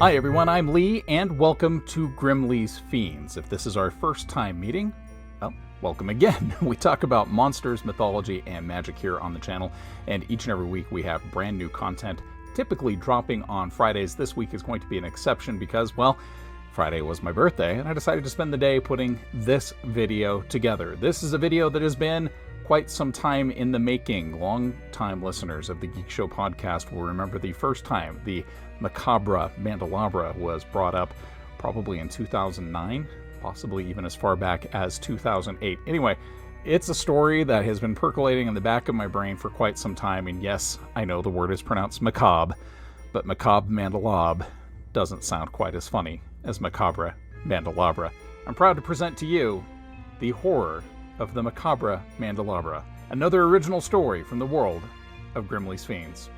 Hi everyone, I'm Lee, and welcome to Grimmleigh's Fiends. If this is our first time meeting, well, welcome again. We talk about monsters, mythology, and magic here on the channel, and each and every week we have brand new content, typically dropping on Fridays. This week is going to be an exception because, well, Friday was my birthday, and I decided to spend the day putting this video together. This is a video that has been quite some time in the making. Long-time listeners of the Geekshow Podcast will remember the first time the Macabre Mandelabra was brought up, probably in 2009, possibly even as far back as 2008. Anyway, it's a story that has been percolating in the back of my brain for quite some time, and yes, I know the word is pronounced macabre, but Macabre Mandelabra doesn't sound quite as funny as Macabre Mandelabra. I'm proud to present to you the horror of the Macabre Mandelabra, another original story from the world of Grimmleigh's Fiends.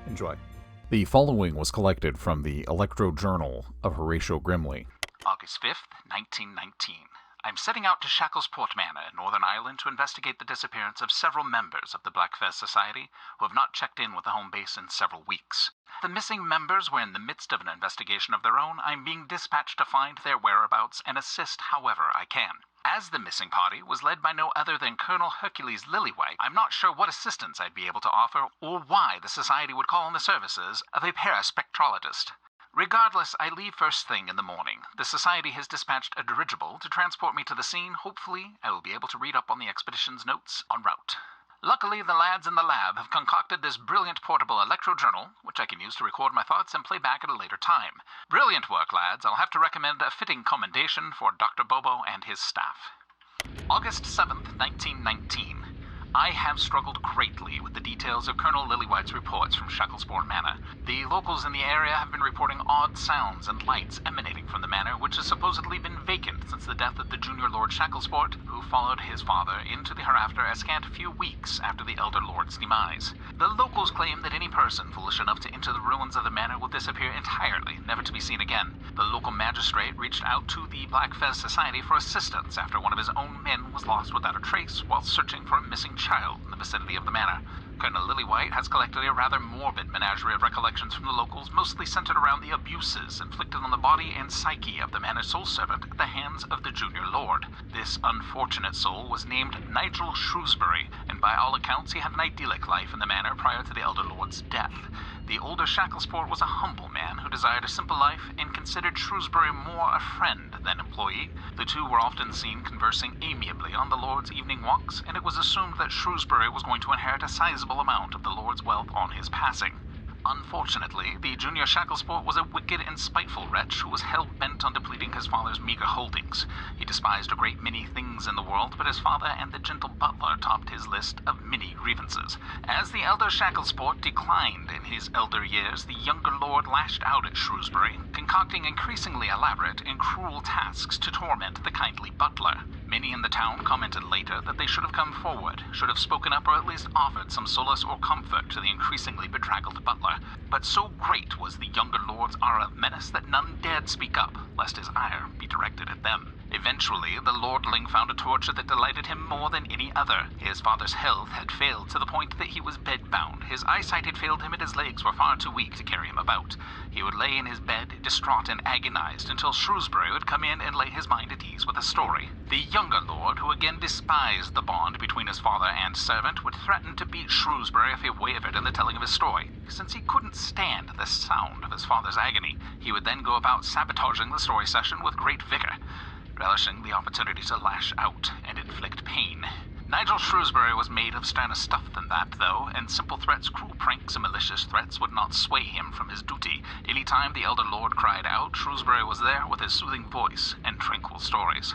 Enjoy. The following was collected from the Electro Journal of Horatio Grimmleigh. August 5th, 1919. I'm setting out to Shacklesport Manor in Northern Ireland to investigate the disappearance of several members of the Blackfez Society who have not checked in with the home base in several weeks. The missing members were in the midst of an investigation of their own. I'm being dispatched to find their whereabouts and assist however I can. As the missing party was led by no other than Colonel Hercules Lillywhite, I'm not sure what assistance I'd be able to offer or why the Society would call on the services of a paraspectrologist. Regardless, I leave first thing in the morning. The Society has dispatched a dirigible to transport me to the scene. Hopefully, I will be able to read up on the expedition's notes en route. Luckily, the lads in the lab have concocted this brilliant portable electro-journal, which I can use to record my thoughts and play back at a later time. Brilliant work, lads. I'll have to recommend a fitting commendation for Dr. Bobo and his staff. August 7th, 1919. I have struggled greatly with the details of Colonel Lillywhite's reports from Shacklesport Manor. The locals in the area have been reporting odd sounds and lights emanating from the manor, which has supposedly been vacant since the death of the junior Lord Shacklesport, who followed his father into the hereafter a scant few weeks after the elder lord's demise. The locals claim that any person foolish enough to enter the ruins of the manor will disappear entirely, never to be seen again. The local magistrate reached out to the Blackfez Society for assistance after one of his own men was lost without a trace while searching for a missing child in the vicinity of the manor. Colonel Lillywhite has collected a rather morbid menagerie of recollections from the locals, mostly centered around the abuses inflicted on the body and psyche of the manor's sole servant at the hands of the junior lord. This unfortunate soul was named Nigel Shrewsbury, and by all accounts he had an idyllic life in the manor prior to the elder lord's death. The older Shacklesport was a humble man who desired a simple life and considered Shrewsbury more a friend than employee. The two were often seen conversing amiably on the lord's evening walks, and it was assumed that Shrewsbury was going to inherit a sizable amount of the lord's wealth on his passing. Unfortunately, the junior Shacklesport was a wicked and spiteful wretch who was hell-bent on depleting his father's meager holdings. He despised a great many things in the world, but his father and the gentle butler topped his list of many grievances. As the elder Shacklesport declined in his elder years, the younger lord lashed out at Shrewsbury, concocting increasingly elaborate and cruel tasks to torment the kindly butler. Many in the town commented later that they should have come forward, should have spoken up or at least offered some solace or comfort to the increasingly bedraggled butler. But so great was the younger lord's aura of menace that none dared speak up, lest his ire be directed at them. Eventually, the lordling found a torture that delighted him more than any other. His father's health had failed to the point that he was bedbound. His eyesight had failed him and his legs were far too weak to carry him about. He would lay in his bed, distraught and agonized, until Shrewsbury would come in and lay his mind at ease with a story. The younger lord, who again despised the bond between his father and servant, would threaten to beat Shrewsbury if he wavered in the telling of his story. Since he couldn't stand the sound of his father's agony, he would then go about sabotaging the story session with great vigor, relishing the opportunity to lash out and inflict pain. Nigel Shrewsbury was made of sterner stuff than that, though, and simple threats, cruel pranks, and malicious threats would not sway him from his duty. Any time the elder lord cried out, Shrewsbury was there with his soothing voice and tranquil stories.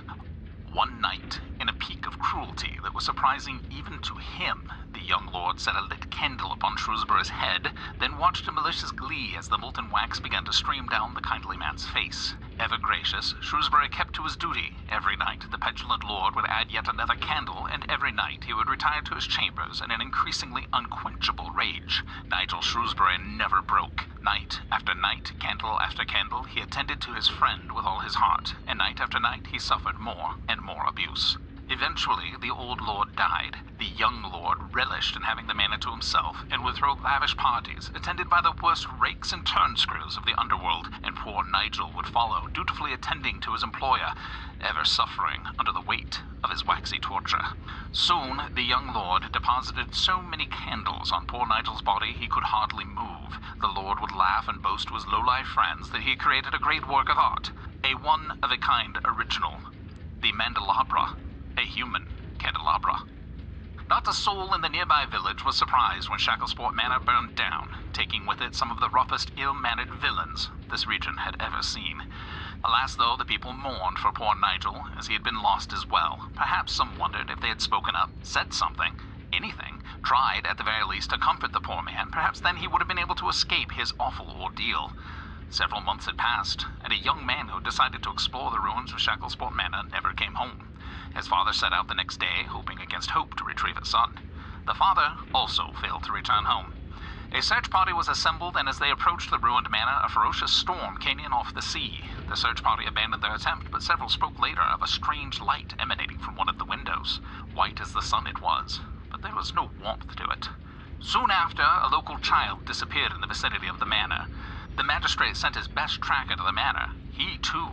One night, in a peak of cruelty that was surprising even to him, the young lord set a lit candle upon Shrewsbury's head, then watched in malicious glee as the molten wax began to stream down the kindly man's face. Ever gracious, Shrewsbury kept to his duty. Every night the petulant lord would add yet another candle, and every night he would retire to his chambers in an increasingly unquenchable rage. Nigel Shrewsbury never broke. Night after night, candle after candle, he attended to his friend with all his heart, and night after night he suffered more and more abuse. Eventually, the old lord died. The young lord relished in having the manor to himself and would throw lavish parties, attended by the worst rakes and turnscrews of the underworld, and poor Nigel would follow, dutifully attending to his employer, ever suffering under the weight of his waxy torture. Soon, the young lord deposited so many candles on poor Nigel's body he could hardly move. The lord would laugh and boast to his low-life friends that he had created a great work of art, a one-of-a-kind original, the Mandelabra, a human candelabra. Not a soul in the nearby village was surprised when Shacklesport Manor burned down, taking with it some of the roughest, ill-mannered villains this region had ever seen. Alas, though, the people mourned for poor Nigel, as he had been lost as well. Perhaps some wondered if they had spoken up, said something, anything, tried at the very least to comfort the poor man. Perhaps then he would have been able to escape his awful ordeal. Several months had passed, and a young man who decided to explore the ruins of Shacklesport Manor never came home. His father set out the next day, hoping against hope to retrieve his son. The father also failed to return home. A search party was assembled, and as they approached the ruined manor, a ferocious storm came in off the sea. The search party abandoned their attempt, but several spoke later of a strange light emanating from one of the windows. White as the sun it was, but there was no warmth to it. Soon after, a local child disappeared in the vicinity of the manor. The magistrate sent his best tracker to the manor. He, too,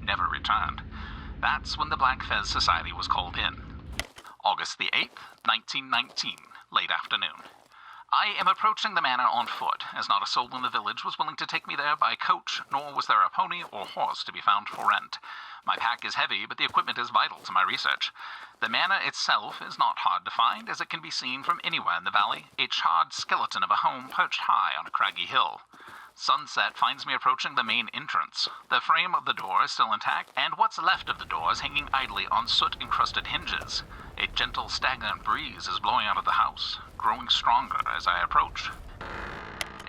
never returned. That's when the Black Fez Society was called in. August the 8th, 1919, late afternoon. I am approaching the manor on foot, as not a soul in the village was willing to take me there by coach, nor was there a pony or horse to be found for rent. My pack is heavy, but the equipment is vital to my research. The manor itself is not hard to find, as it can be seen from anywhere in the valley, a charred skeleton of a home perched high on a craggy hill. Sunset finds me approaching the main entrance. The frame of the door is still intact, and what's left of the door is hanging idly on soot-encrusted hinges. A gentle, stagnant breeze is blowing out of the house, growing stronger as I approach.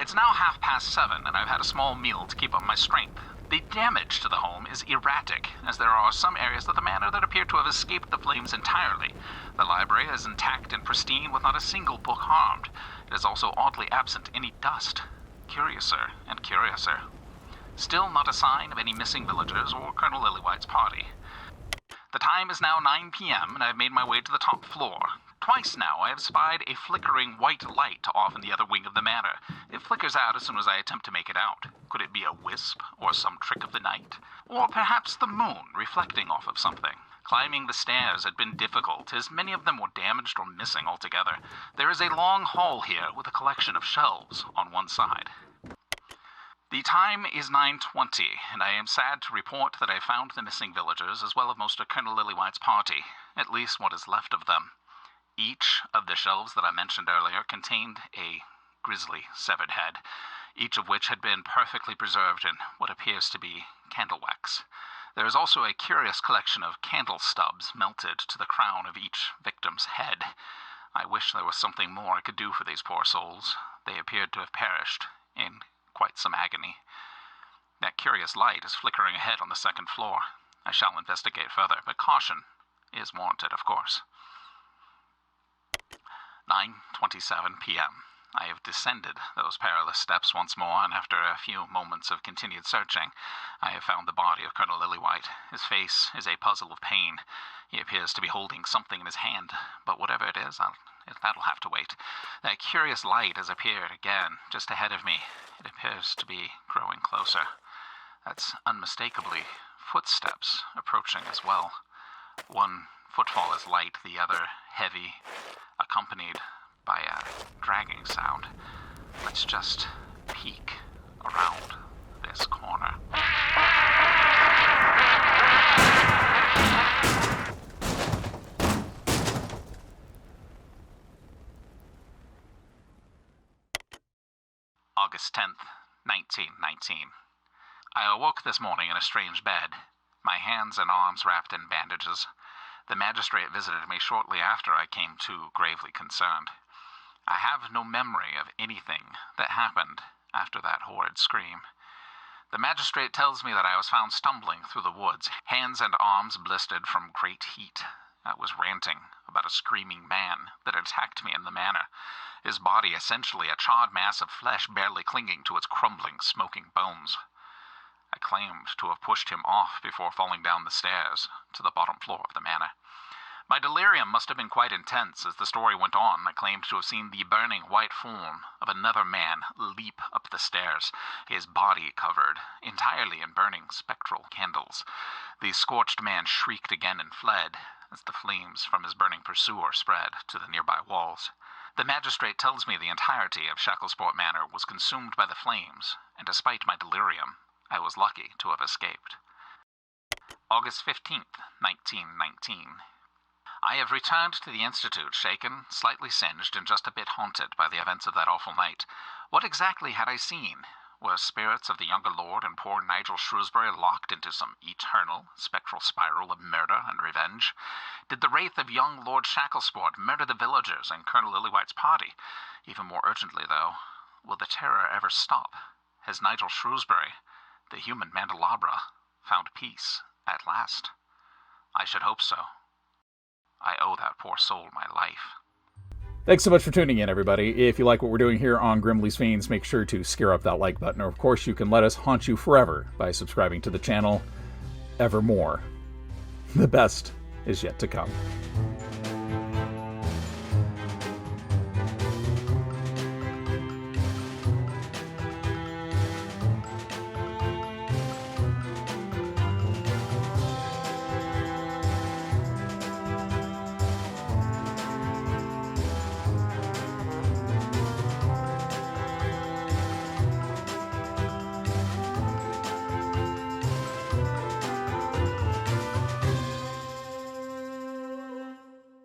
It's now 7:30, and I've had a small meal to keep up my strength. The damage to the home is erratic, as there are some areas of the manor that appear to have escaped the flames entirely. The library is intact and pristine, with not a single book harmed. It is also oddly absent any dust. Curiouser and curiouser. Still not a sign of any missing villagers or Colonel Lillywhite's party. The time is now 9 p.m., and I have made my way to the top floor. Twice now I have spied a flickering white light off in the other wing of the manor. It flickers out as soon as I attempt to make it out. Could it be a wisp, or some trick of the night? Or perhaps the moon reflecting off of something? Climbing the stairs had been difficult, as many of them were damaged or missing altogether. There is a long hall here with a collection of shelves on one side. The time is 9:20, and I am sad to report that I found the missing villagers, as well as most of Colonel Lillywhite's party, at least what is left of them. Each of the shelves that I mentioned earlier contained a grisly severed head, each of which had been perfectly preserved in what appears to be candle wax. There is also a curious collection of candle stubs melted to the crown of each victim's head. I wish there was something more I could do for these poor souls. They appeared to have perished in quite some agony. That curious light is flickering ahead on the second floor. I shall investigate further, but caution is warranted, of course. 9:27 p.m. I have descended those perilous steps once more, and after a few moments of continued searching, I have found the body of Colonel Lillywhite. His face is a puzzle of pain. He appears to be holding something in his hand, but whatever it is, that'll have to wait. That curious light has appeared again, just ahead of me. It appears to be growing closer. That's unmistakably footsteps approaching as well. One footfall is light, the other heavy, accompanied by a dragging sound. Let's just peek around this corner. August 10th, 1919. I awoke this morning in a strange bed, my hands and arms wrapped in bandages. The magistrate visited me shortly after I came to, gravely concerned. I have no memory of anything that happened after that horrid scream. The magistrate tells me that I was found stumbling through the woods, hands and arms blistered from great heat. I was ranting about a screaming man that attacked me in the manor, his body essentially a charred mass of flesh barely clinging to its crumbling, smoking bones. I claimed to have pushed him off before falling down the stairs to the bottom floor of the manor. My delirium must have been quite intense. As the story went on, I claimed to have seen the burning white form of another man leap up the stairs, his body covered entirely in burning spectral candles. The scorched man shrieked again and fled, as the flames from his burning pursuer spread to the nearby walls. The magistrate tells me the entirety of Shacklesport Manor was consumed by the flames, and despite my delirium, I was lucky to have escaped. August 15th, 1919. I have returned to the Institute, shaken, slightly singed, and just a bit haunted by the events of that awful night. What exactly had I seen? Were spirits of the younger lord and poor Nigel Shrewsbury locked into some eternal, spectral spiral of murder and revenge? Did the wraith of young Lord Shacklesport murder the villagers and Colonel Lillywhite's party? Even more urgently, though, will the terror ever stop? Has Nigel Shrewsbury, the human Mandelabra, found peace at last? I should hope so. I owe that poor soul my life. Thanks so much for tuning in, everybody. If you like what we're doing here on Grimmleigh's Fiends, make sure to scare up that like button. Or, of course, you can let us haunt you forever by subscribing to the channel evermore. The best is yet to come.